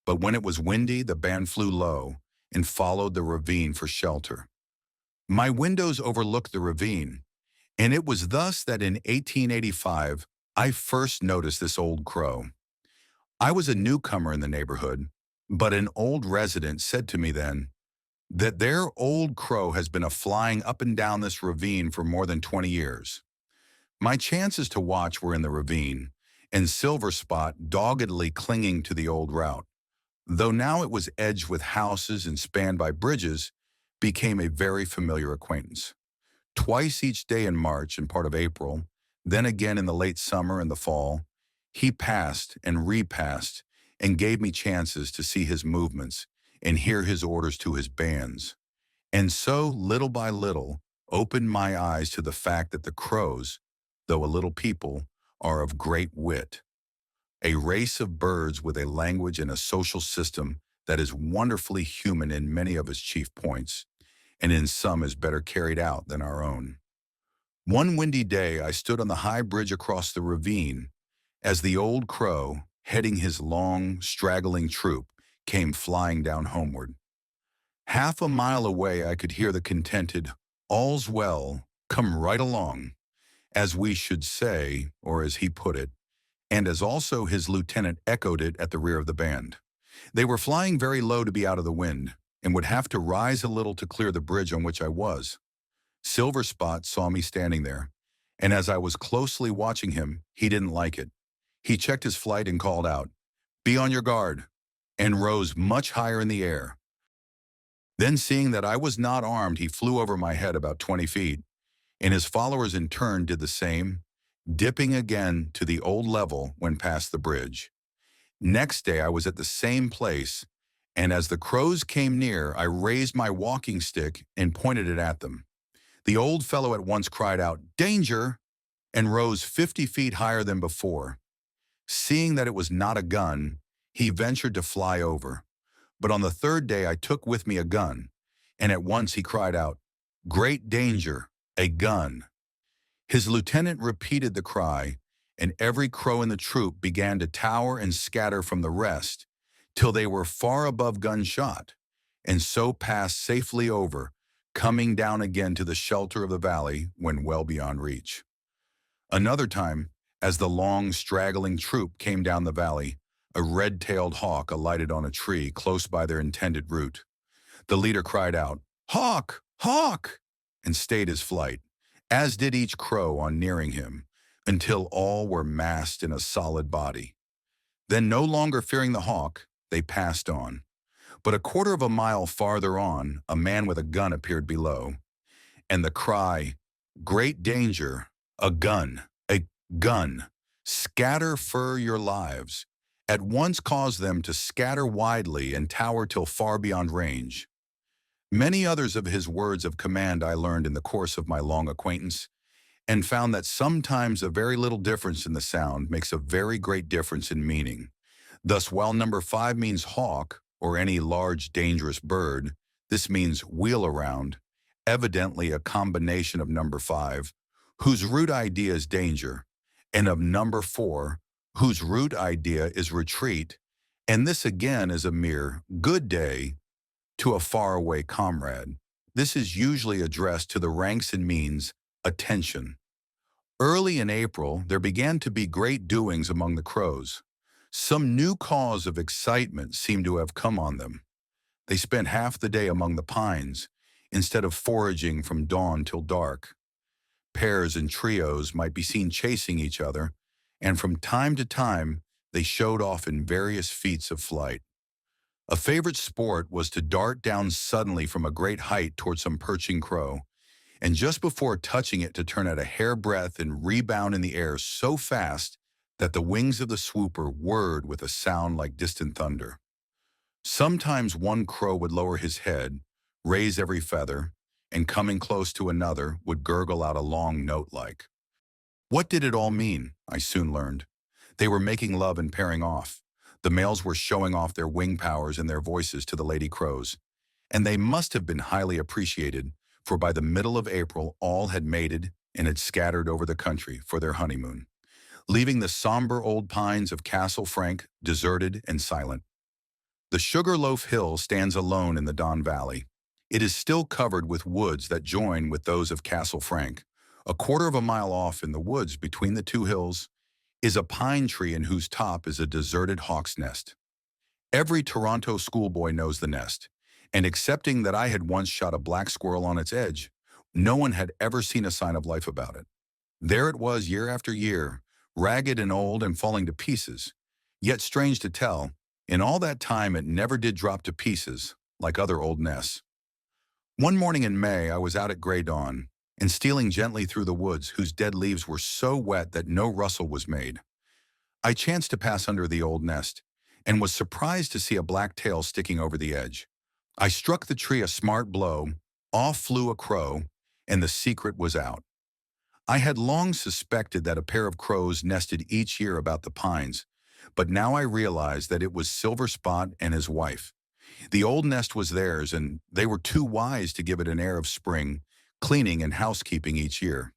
S1: but when it was windy the band flew low and followed the ravine for shelter. My windows overlooked the ravine, and it was thus that in 1885 I first noticed this old crow. I was a newcomer in the neighborhood, but an old resident said to me then that their old crow has been flying up and down this ravine for more than 20 years. My chances to watch were in the ravine, and Silverspot doggedly clinging to the old route, though now it was edged with houses and spanned by bridges, became a very familiar acquaintance. Twice each day in March and part of April, then again in the late summer and the fall, he passed and repassed and gave me chances to see his movements and hear his orders to his bands, and so, little by little, opened my eyes to the fact that the crows, though a little people, are of great wit. A race of birds with a language and a social system that is wonderfully human in many of its chief points, and in some is better carried out than our own. One windy day I stood on the high bridge across the ravine as the old crow, heading his long, straggling troop, came flying down homeward. Half a mile away I could hear the contented, "All's well, come right along," as we should say, or as he put it, and as also his lieutenant echoed it at the rear of the band. They were flying very low to be out of the wind, and would have to rise a little to clear the bridge on which I was. Silverspot saw me standing there, and as I was closely watching him, he didn't like it. He checked his flight and called out, "Be on your guard," and rose much higher in the air. Then, seeing that I was not armed, he flew over my head about 20 feet, and his followers in turn did the same, dipping again to the old level when past the bridge. Next day I was at the same place, and as the crows came near, I raised my walking stick and pointed it at them. The old fellow at once cried out, "Danger!" and rose 50 feet higher than before. Seeing that it was not a gun, he ventured to fly over. But on the 3rd day I took with me a gun, and at once he cried out, "Great danger, a gun!" His lieutenant repeated the cry, and every crow in the troop began to tower and scatter from the rest, till they were far above gunshot, and so passed safely over, coming down again to the shelter of the valley when well beyond reach. Another time, as the long, straggling troop came down the valley, a red-tailed hawk alighted on a tree close by their intended route. The leader cried out, "Hawk! Hawk!" and stayed his flight, as did each crow on nearing him, until all were massed in a solid body. Then, no longer fearing the hawk, they passed on. But a quarter of a mile farther on, a man with a gun appeared below, and the cry, "Great danger! A gun! A gun! Scatter for your lives!" at once caused them to scatter widely and tower till far beyond range. Many others of his words of command I learned in the course of my long acquaintance, and found that sometimes a very little difference in the sound makes a very great difference in meaning. Thus, while number 5 means hawk, or any large dangerous bird, this means wheel around, evidently a combination of number 5, whose root idea is danger, and of number 4, whose root idea is retreat, and this again is a mere good day to a faraway comrade. This is usually addressed to the ranks and means attention. Early in April, there began to be great doings among the crows. Some new cause of excitement seemed to have come on them. They spent half the day among the pines, instead of foraging from dawn till dark. Pairs and trios might be seen chasing each other, and from time to time they showed off in various feats of flight. A favorite sport was to dart down suddenly from a great height toward some perching crow, and just before touching it to turn at a hairbreadth and rebound in the air so fast that the wings of the swooper whirred with a sound like distant thunder. Sometimes one crow would lower his head, raise every feather, and coming close to another would gurgle out a long note like. What did it all mean? I soon learned. They were making love and pairing off. The males were showing off their wing powers and their voices to the lady crows, and they must have been highly appreciated, for by the middle of April all had mated and had scattered over the country for their honeymoon, leaving the somber old pines of Castle Frank deserted and silent. The Sugarloaf Hill stands alone in the Don Valley. It is still covered with woods that join with those of Castle Frank. A quarter of a mile off in the woods between the two hills is a pine tree in whose top is a deserted hawk's nest. Every Toronto schoolboy knows the nest, and excepting that I had once shot a black squirrel on its edge, no one had ever seen a sign of life about it. There it was year after year, ragged and old and falling to pieces. Yet strange to tell, in all that time it never did drop to pieces, like other old nests. One morning in May I was out at gray dawn, and stealing gently through the woods whose dead leaves were so wet that no rustle was made. I chanced to pass under the old nest, and was surprised to see a black tail sticking over the edge. I struck the tree a smart blow, off flew a crow, and the secret was out. I had long suspected that a pair of crows nested each year about the pines, but now I realized that it was Silverspot and his wife. The old nest was theirs, and they were too wise to give it an air of spring, cleaning and housekeeping each year.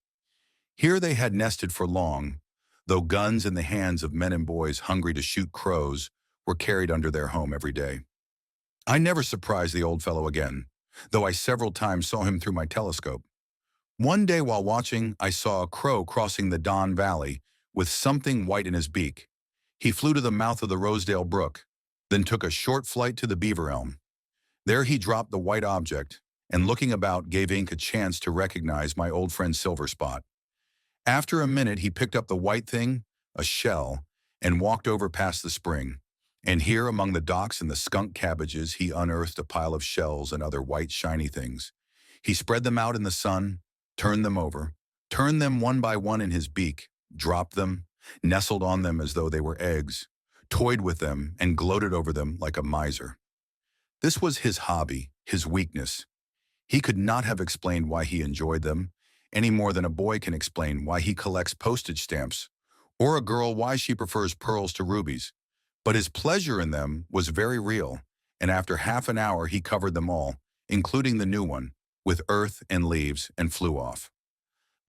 S1: Here they had nested for long, though guns in the hands of men and boys hungry to shoot crows were carried under their home every day. I never surprised the old fellow again, though I several times saw him through my telescope. One day while watching, I saw a crow crossing the Don Valley with something white in his beak. He flew to the mouth of the Rosedale Brook, then took a short flight to the beaver elm. There he dropped the white object, and looking about gave Ink a chance to recognize my old friend Silverspot. After a minute he picked up the white thing, a shell, and walked over past the spring. And here among the docks and the skunk cabbages he unearthed a pile of shells and other white shiny things. He spread them out in the sun, turned them over, turned them one by one in his beak, dropped them, nestled on them as though they were eggs, toyed with them, and gloated over them like a miser. This was his hobby, his weakness. He could not have explained why he enjoyed them, any more than a boy can explain why he collects postage stamps, or a girl why she prefers pearls to rubies. But his pleasure in them was very real, and after half an hour he covered them all, including the new one, with earth and leaves, and flew off.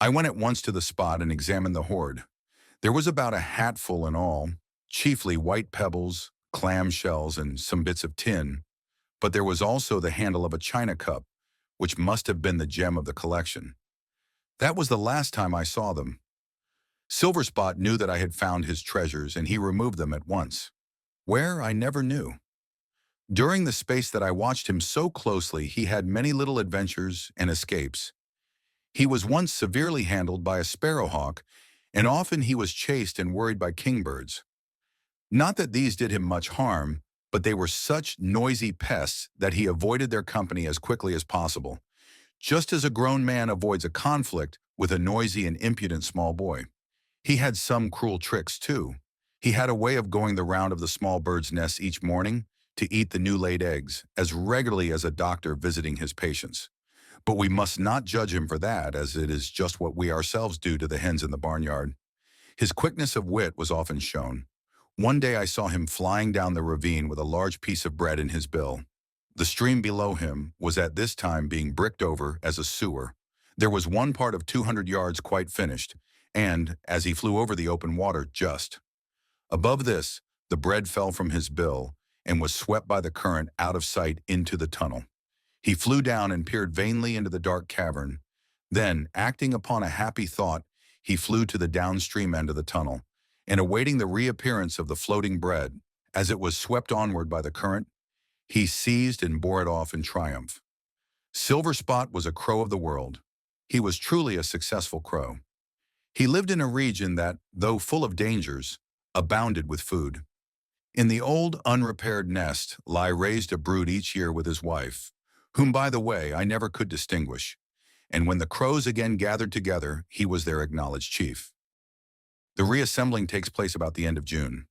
S1: I went at once to the spot and examined the hoard. There was about a hatful in all, chiefly white pebbles, clam shells, and some bits of tin, but there was also the handle of a china cup, which must have been the gem of the collection. That was the last time I saw them. Silverspot knew that I had found his treasures, and he removed them at once. Where, I never knew. During the space that I watched him so closely, he had many little adventures and escapes. He was once severely handled by a sparrowhawk, and often he was chased and worried by kingbirds. Not that these did him much harm, but they were such noisy pests that he avoided their company as quickly as possible, just as a grown man avoids a conflict with a noisy and impudent small boy. He had some cruel tricks, too. He had a way of going the round of the small birds' nests each morning to eat the new laid eggs as regularly as a doctor visiting his patients. But we must not judge him for that, as it is just what we ourselves do to the hens in the barnyard. His quickness of wit was often shown. One day I saw him flying down the ravine with a large piece of bread in his bill. The stream below him was at this time being bricked over as a sewer. There was one part of 200 yards quite finished, and, as he flew over the open water, just above this, the bread fell from his bill and was swept by the current out of sight into the tunnel. He flew down and peered vainly into the dark cavern. Then, acting upon a happy thought, he flew to the downstream end of the tunnel, and awaiting the reappearance of the floating bread, as it was swept onward by the current, he seized and bore it off in triumph. Silverspot was a crow of the world. He was truly a successful crow. He lived in a region that, though full of dangers, abounded with food. In the old, unrepaired nest, lie raised a brood each year with his wife, whom, by the way, I never could distinguish, and when the crows again gathered together, he was their acknowledged chief. The reassembling takes place about the end of June.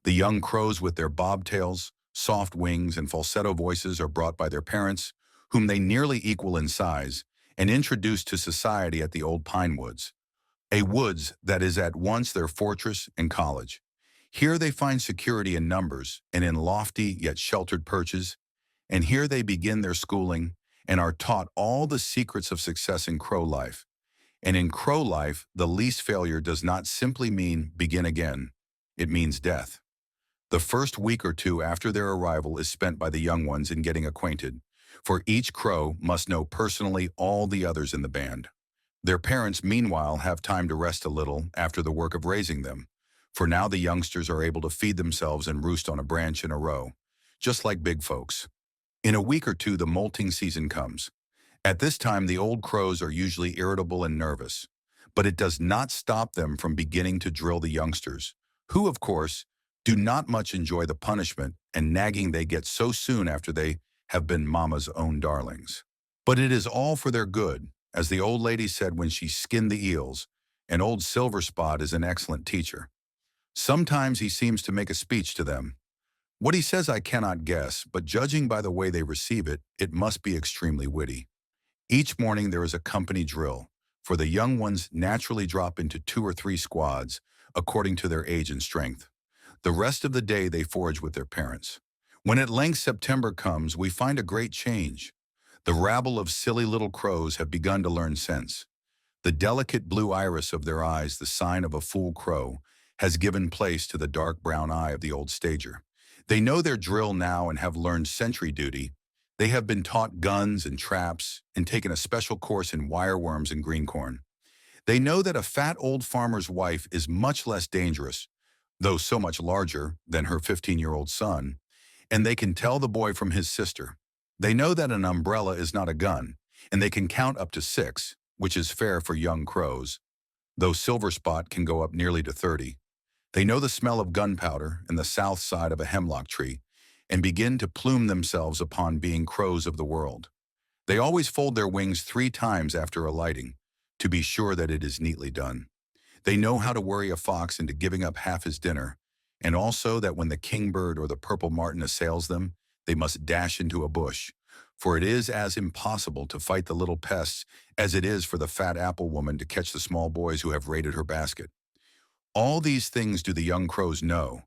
S1: The young crows with their bobtails, soft wings, and falsetto voices are brought by their parents, whom they nearly equal in size, and introduced to society at the old pine woods, a woods that is at once their fortress and college. Here they find security in numbers and in lofty yet sheltered perches, and here they begin their schooling and are taught all the secrets of success in crow life. And in crow life, the least failure does not simply mean begin again. It means death. The first week or two after their arrival is spent by the young ones in getting acquainted, for each crow must know personally all the others in the band. Their parents, meanwhile, have time to rest a little after the work of raising them, for now the youngsters are able to feed themselves and roost on a branch in a row, just like big folks. In a week or two, the molting season comes. At this time, the old crows are usually irritable and nervous, but it does not stop them from beginning to drill the youngsters, who, of course, do not much enjoy the punishment and nagging they get so soon after they have been mama's own darlings. But it is all for their good, as the old lady said when she skinned the eels, and old Silverspot is an excellent teacher. Sometimes he seems to make a speech to them. What he says I cannot guess, but judging by the way they receive it, it must be extremely witty. Each morning there is a company drill, for the young ones naturally drop into 2 or 3 squads, according to their age and strength. The rest of the day they forage with their parents. When at length September comes, we find a great change. The rabble of silly little crows have begun to learn sense. The delicate blue iris of their eyes, the sign of a fool crow, has given place to the dark brown eye of the old stager. They know their drill now and have learned sentry duty. They have been taught guns and traps and taken a special course in wireworms and green corn. They know that a fat old farmer's wife is much less dangerous, though so much larger, than her 15-year-old son, and they can tell the boy from his sister. They know that an umbrella is not a gun, and they can count up to 6, which is fair for young crows, though Silverspot can go up nearly to 30. They know the smell of gunpowder and the south side of a hemlock tree, and begin to plume themselves upon being crows of the world. They always fold their wings 3 times after alighting, to be sure that it is neatly done. They know how to worry a fox into giving up half his dinner, and also that when the kingbird or the purple martin assails them, they must dash into a bush, for it is as impossible to fight the little pests as it is for the fat apple woman to catch the small boys who have raided her basket. All these things do the young crows know,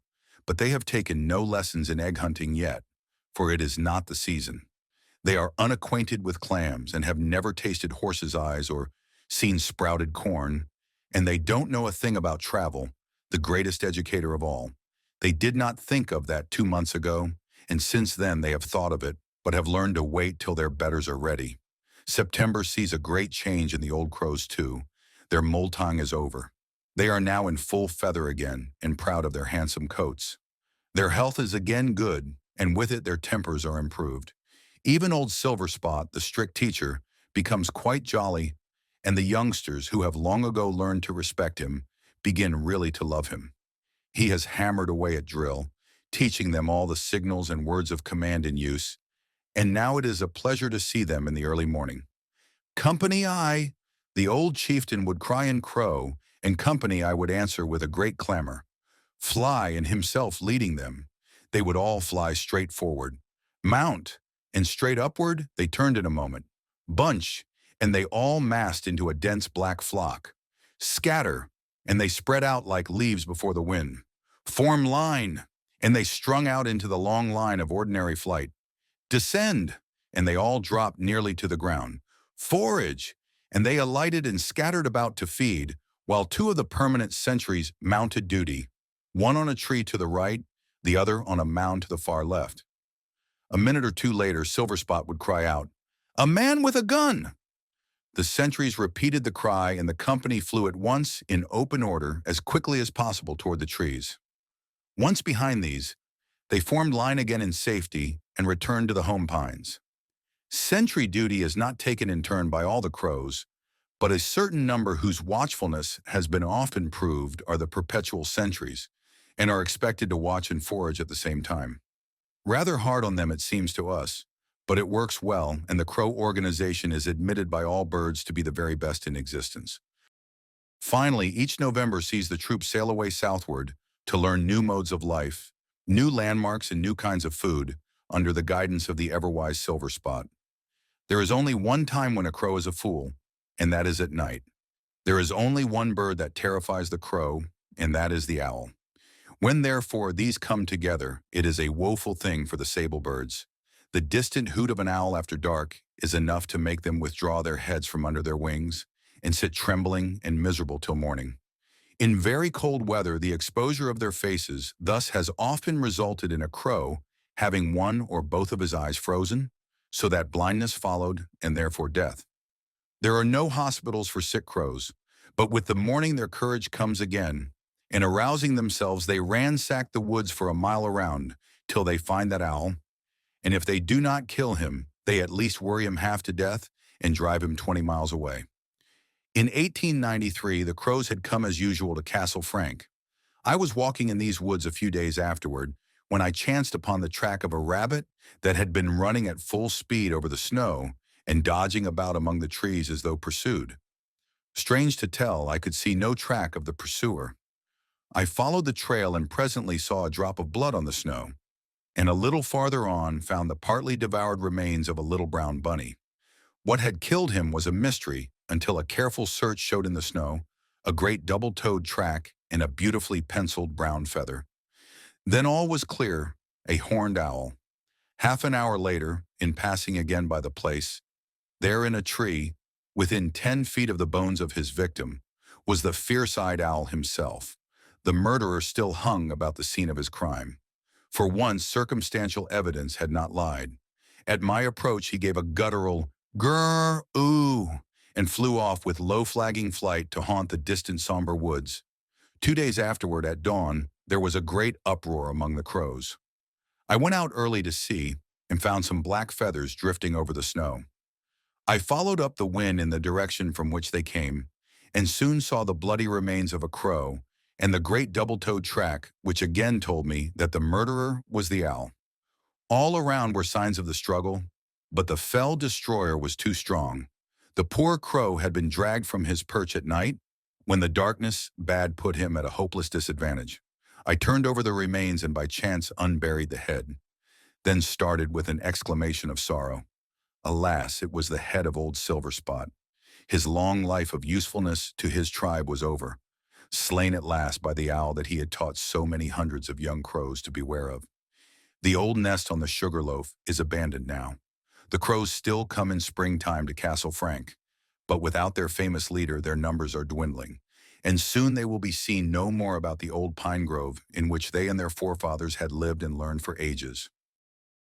S1: but they have taken no lessons in egg hunting yet, for it is not the season. They are unacquainted with clams and have never tasted horse's eyes or seen sprouted corn, and they don't know a thing about travel, the greatest educator of all. They did not think of that 2 months ago, and since then they have thought of it, but have learned to wait till their betters are ready. September sees a great change in the old crows too. Their molting is over. They are now in full feather again and proud of their handsome coats. Their health is again good, and with it their tempers are improved. Even old Silverspot, the strict teacher, becomes quite jolly, and the youngsters, who have long ago learned to respect him, begin really to love him. He has hammered away at drill, teaching them all the signals and words of command in use, and now it is a pleasure to see them in the early morning. "Company I," the old chieftain would cry in crow, and "company I" would answer with a great clamor. "Fly," and himself leading them. They would all fly straight forward. "Mount," and straight upward they turned in a moment. "Bunch," and they all massed into a dense black flock. "Scatter," and they spread out like leaves before the wind. "Form line," and they strung out into the long line of ordinary flight. "Descend," and they all dropped nearly to the ground. "Forage," and they alighted and scattered about to feed, while two of the permanent sentries mounted duty, one on a tree to the right, the other on a mound to the far left. A minute or two later, Silverspot would cry out, "A man with a gun!" The sentries repeated the cry, and the company flew at once in open order as quickly as possible toward the trees. Once behind these, they formed line again in safety and returned to the home pines. Sentry duty is not taken in turn by all the crows, but a certain number whose watchfulness has been often proved are the perpetual sentries, and are expected to watch and forage at the same time. Rather hard on them it seems to us, but it works well, and the crow organization is admitted by all birds to be the very best in existence. Finally, each November sees the troop sail away southward to learn new modes of life, new landmarks and new kinds of food, under the guidance of the ever-wise Silverspot. There is only one time when a crow is a fool, and that is at night. There is only one bird that terrifies the crow, and that is the owl. When therefore these come together, it is a woeful thing for the sable birds. The distant hoot of an owl after dark is enough to make them withdraw their heads from under their wings and sit trembling and miserable till morning. In very cold weather, the exposure of their faces thus has often resulted in a crow having one or both of his eyes frozen, so that blindness followed and therefore death. There are no hospitals for sick crows, but with the morning their courage comes again, and arousing themselves they ransack the woods for a mile around till they find that owl, and if they do not kill him, they at least worry him half to death and drive him 20 miles away. In 1893, the crows had come as usual to Castle Frank. I was walking in these woods a few days afterward when I chanced upon the track of a rabbit that had been running at full speed over the snow and dodging about among the trees as though pursued. Strange to tell, I could see no track of the pursuer. I followed the trail and presently saw a drop of blood on the snow, and a little farther on found the partly devoured remains of a little brown bunny. What had killed him was a mystery until a careful search showed in the snow a great double-toed track and a beautifully penciled brown feather. Then all was clear, a horned owl. Half an hour later, in passing again by the place, there in a tree, within 10 feet of the bones of his victim, was the fierce-eyed owl himself. The murderer still hung about the scene of his crime. For once, circumstantial evidence had not lied. At my approach, he gave a guttural "grrr, ooh," and flew off with low-flagging flight to haunt the distant somber woods. 2 days afterward, at dawn, there was a great uproar among the crows. I went out early to see, and found some black feathers drifting over the snow. I followed up the wind in the direction from which they came, and soon saw the bloody remains of a crow and the great double-toed track, which again told me that the murderer was the owl. All around were signs of the struggle, but the fell destroyer was too strong. The poor crow had been dragged from his perch at night, when the darkness bad put him at a hopeless disadvantage. I turned over the remains and by chance unburied the head, then started with an exclamation of sorrow. Alas, it was the head of old Silverspot. His long life of usefulness to his tribe was over, slain at last by the owl that he had taught so many hundreds of young crows to beware of. The old nest on the Sugarloaf is abandoned now. The crows still come in springtime to Castle Frank, but without their famous leader, their numbers are dwindling, and soon they will be seen no more about the old pine grove in which they and their forefathers had lived and learned for ages.